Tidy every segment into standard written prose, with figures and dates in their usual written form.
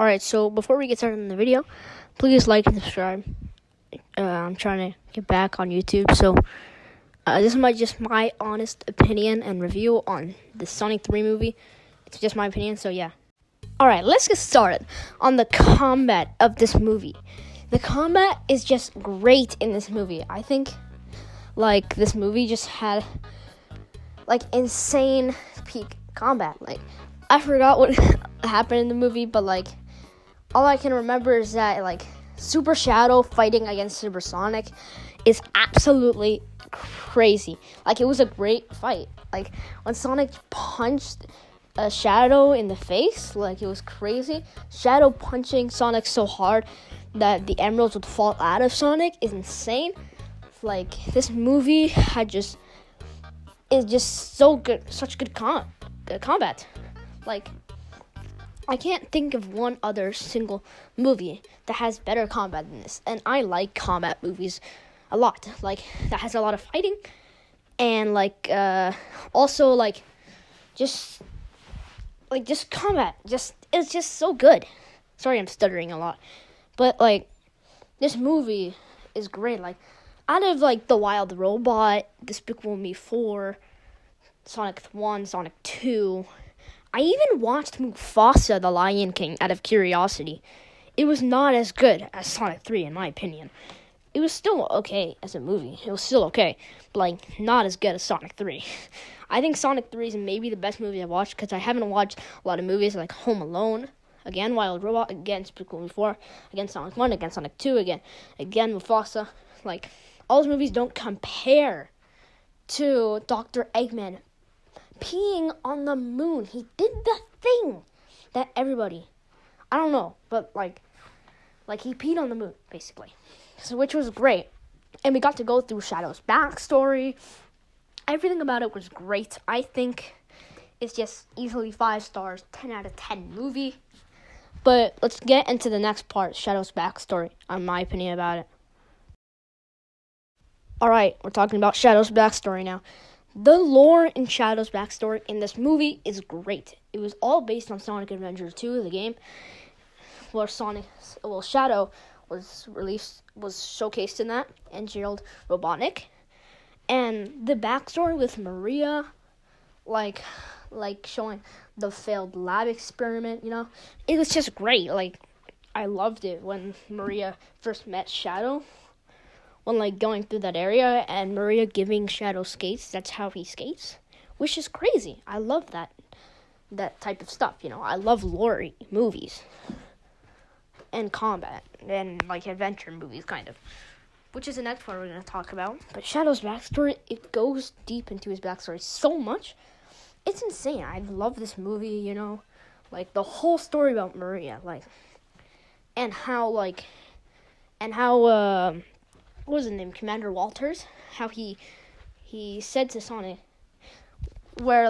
Alright, so before we get started in the video, please like and subscribe. I'm trying to get back on YouTube, so this is just my honest opinion and review on the Sonic 3 movie. It's just my opinion, so yeah. Alright, let's get started on the combat of this movie. The combat is just great in this movie. I think, this movie just had, insane peak combat. I forgot what happened in the movie, but, all I can remember is that, Super Shadow fighting against Super Sonic is absolutely crazy. It was a great fight. When Sonic punched Shadow in the face, it was crazy. Shadow punching Sonic so hard that the emeralds would fall out of Sonic is insane. This movie is just so good, such good combat. I can't think of one other single movie that has better combat than this. And I like combat movies a lot. That has a lot of fighting. And, also, just combat. It's just so good. Sorry, I'm stuttering a lot. But, this movie is great. Out of, The Wild Robot, Despicable Me 4, Sonic 1, Sonic 2... I even watched Mufasa, The Lion King, out of curiosity. It was not as good as Sonic 3, in my opinion. It was still okay as a movie. It was still okay, but, not as good as Sonic 3. I think Sonic 3 is maybe the best movie I've watched, because I haven't watched a lot of movies like Home Alone, again, Wild Robot, again, Despicable Me 4, again, Sonic 1, again, Sonic 2, again, Mufasa. All those movies don't compare to Dr. Eggman peeing on the moon. He did the thing that everybody, I don't know, but he peed on the moon, basically. So, which was great. And we got to go through Shadow's backstory. Everything about it was great. I think it's just easily 5 stars, 10 out of 10 movie. But let's get into the next part, Shadow's backstory, on my opinion about it. Alright, we're talking about Shadow's backstory now. The lore in Shadow's backstory in this movie is great. It was all based on Sonic Adventure 2, the game, where Shadow was showcased in that, and Gerald Robotnik. And the backstory with Maria, showing the failed lab experiment, it was just great. I loved it when Maria first met Shadow. When, going through that area and Maria giving Shadow skates, that's how he skates, which is crazy. I love that type of stuff, I love lore movies and combat and, adventure movies, kind of, which is the next part we're going to talk about. But Shadow's backstory, it goes deep into his backstory so much. It's insane. I love this movie, the whole story about Maria, and how, what was his name? Commander Walters. How he said to Sonic, where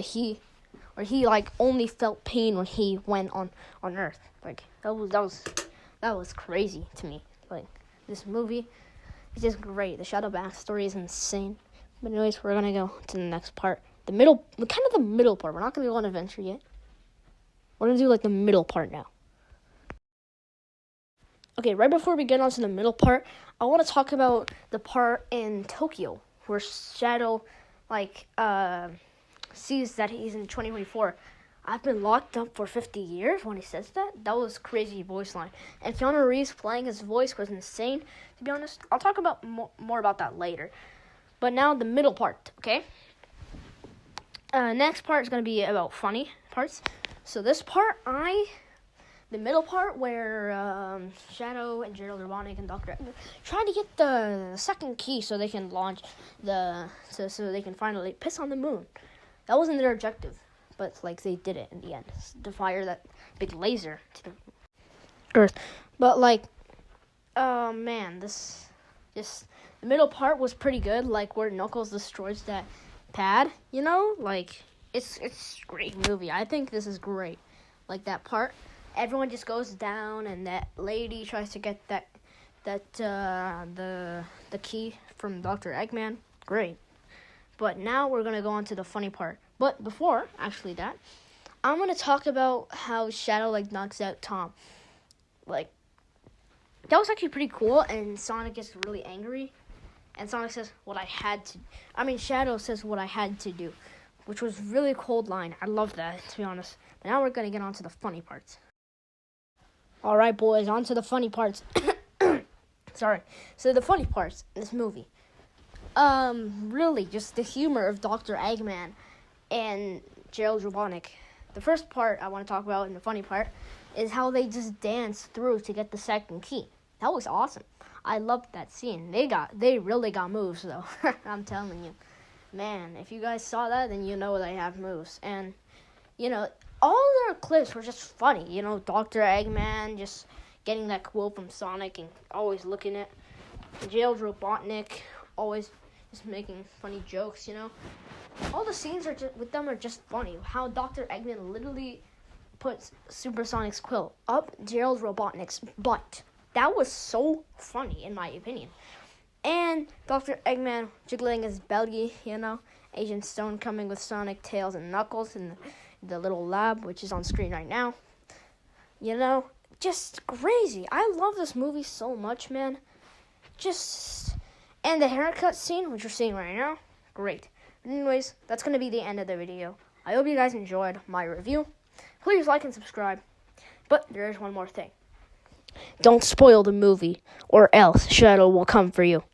he only felt pain when he went on Earth. That was crazy to me. This movie is just great. The Shadow backstory is insane. But anyways, we're gonna go to the next part. The middle part. We're not gonna go on adventure yet. We're gonna do the middle part now. Okay, right before we get on to the middle part, I want to talk about the part in Tokyo where Shadow, sees that he's in 2024. I've been locked up for 50 years when he says that. That was crazy voice line. And Keanu Reeves playing his voice was insane, to be honest. I'll talk about more about that later. But now the middle part, okay? Next part is going to be about funny parts. So this part, the middle part where Shadow and Gerald Robotnik and Dr. Eggman trying to get the second key so they can launch so they can finally piss on the moon. That wasn't their objective, but they did it in the end to fire that big laser to the Earth. But oh man, the middle part was pretty good. Where Knuckles destroys that pad, it's a great movie. I think this is great. That part. Everyone just goes down, and that lady tries to get the key from Dr. Eggman. Great. But now we're gonna go on to the funny part. But before that, I'm gonna talk about how Shadow like knocks out Tom. Like that was actually pretty cool, and Sonic gets really angry, and Sonic says, "What I had to." I mean, Shadow says, "What I had to do," which was really cold line. I love that, to be honest. But now we're gonna get on to the funny parts. All right, boys, on to the funny parts. Sorry. So the funny parts in this movie. Really, just the humor of Dr. Eggman and Gerald Robotnik. The first part I want to talk about, and the funny part, is how they just danced through to get the second key. That was awesome. I loved that scene. They really got moves though. I'm telling you. Man, if you guys saw that, then you know they have moves. And, all their clips were just funny. Dr. Eggman just getting that quote from Sonic and always looking at Gerald Robotnik, always just making funny jokes, All the scenes with them are just funny. How Dr. Eggman literally puts Supersonic's quill up Gerald Robotnik's butt. That was so funny, in my opinion. And Dr. Eggman jiggling his belly, Agent Stone coming with Sonic, Tails, and Knuckles in the little lab, which is on screen right now. Just crazy. I love this movie so much, man. And the haircut scene, which you're seeing right now, great. But anyways, that's going to be the end of the video. I hope you guys enjoyed my review. Please like and subscribe. But there is one more thing. Don't spoil the movie, or else Shadow will come for you.